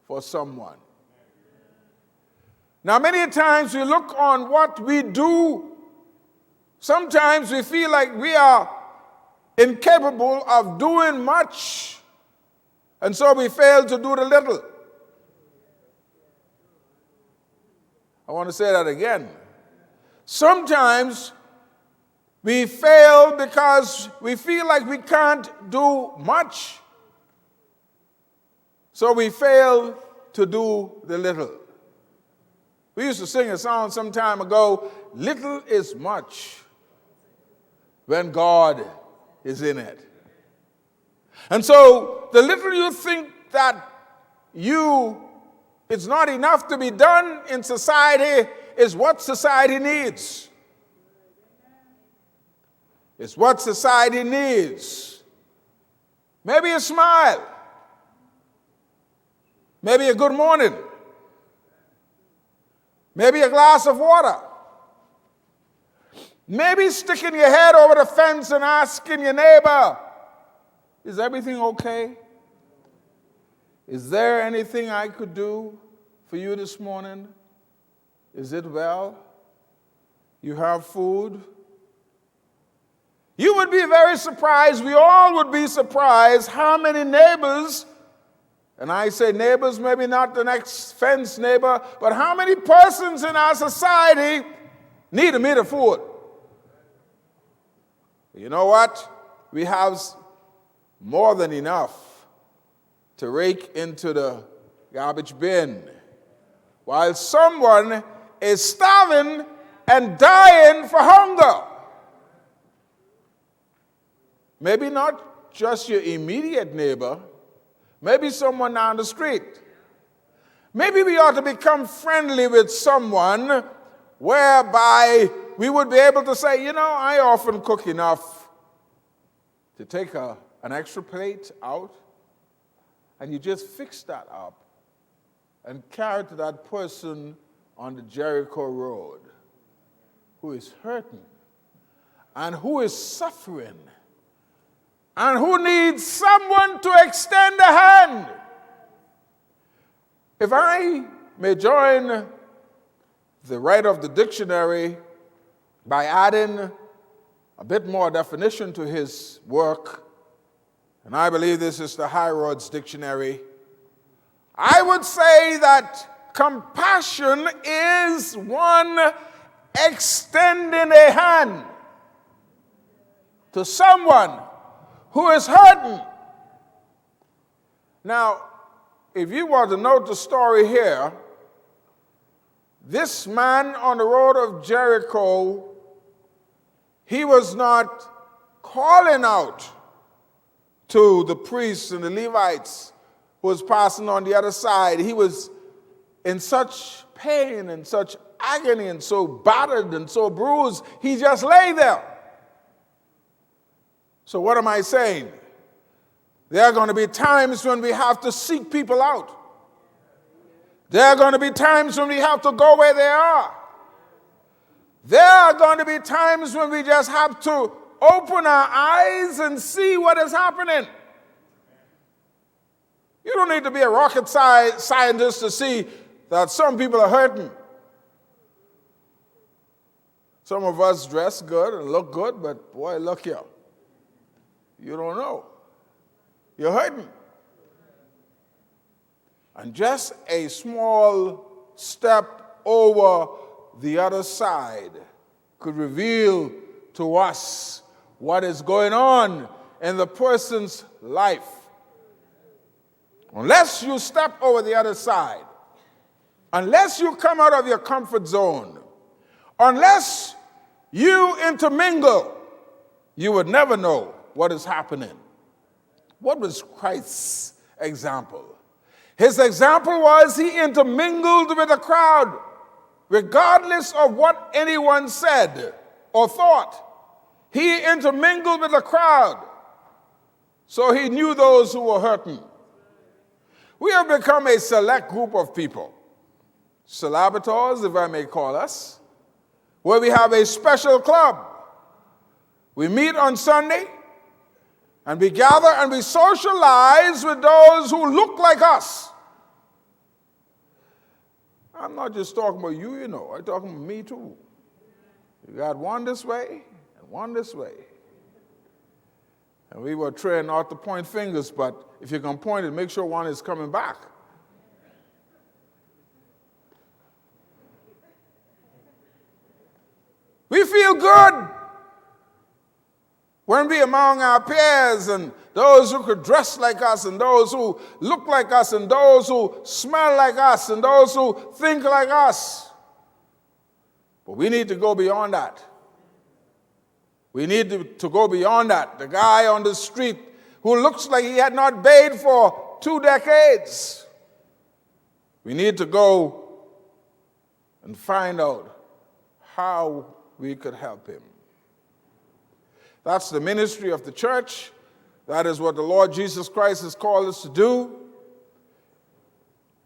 for someone. Now, many times we look on what we do. Sometimes we feel like we are incapable of doing much, and so we fail to do the little. I want to say that again. Sometimes we fail because we feel like we can't do much, so we fail to do the little. We used to sing a song some time ago, "Little is much when God is in it." And so the little you think that it's not enough to be done in society is what society needs. It's what society needs. Maybe a smile. Maybe a good morning. Maybe a glass of water. Maybe sticking your head over the fence and asking your neighbor, "Is everything okay? Is there anything I could do for you this morning? Is it well? You have food?" You would be very surprised, we all would be surprised how many neighbors, and I say neighbors, maybe not the next fence neighbor, but how many persons in our society need a bit of food. You know what? We have more than enough to rake into the garbage bin, while someone is starving and dying for hunger. Maybe not just your immediate neighbor, maybe someone down the street. Maybe we ought to become friendly with someone whereby we would be able to say, "You know, I often cook enough to take an extra plate out, and you just fix that up and carry it to that person on the Jericho Road who is hurting and who is suffering and who needs someone to extend a hand." If I may join the writer of the dictionary by adding a bit more definition to his work, and I believe this is the High Roads Dictionary, I would say that compassion is one extending a hand to someone who is hurting. Now, if you want to note the story here, this man on the road of Jericho, he was not calling out to the priests and the Levites who was passing on the other side. He was in such pain and such agony and so battered and so bruised, he just lay there. So what am I saying? There are going to be times when we have to seek people out. There are going to be times when we have to go where they are. There are going to be times when we just have to open our eyes and see what is happening. You don't need to be a rocket scientist to see that some people are hurting. Some of us dress good and look good, but boy, look here. You don't know. You're hurting. And just a small step over the other side could reveal to us what is going on in the person's life. Unless you step over the other side, unless you come out of your comfort zone, unless you intermingle, you would never know what is happening. What was Christ's example? His example was he intermingled with the crowd, regardless of what anyone said or thought. He intermingled with the crowd, so he knew those who were hurting. We have become a select group of people, celebrators, if I may call us, where we have a special club. We meet on Sunday, and we gather and we socialize with those who look like us. I'm not just talking about you, I'm talking about me too. You got one this way and one this way. And we were trained not to point fingers, but if you can point it, make sure one is coming back. We feel good when we among our peers and those who could dress like us and those who look like us and those who smell like us and those who think like us. But we need to go beyond that. We need to go beyond that. The guy on the street who looks like he had not bathed for 2 decades. We need to go and find out how we could help him. That's the ministry of the church. That is what the Lord Jesus Christ has called us to do.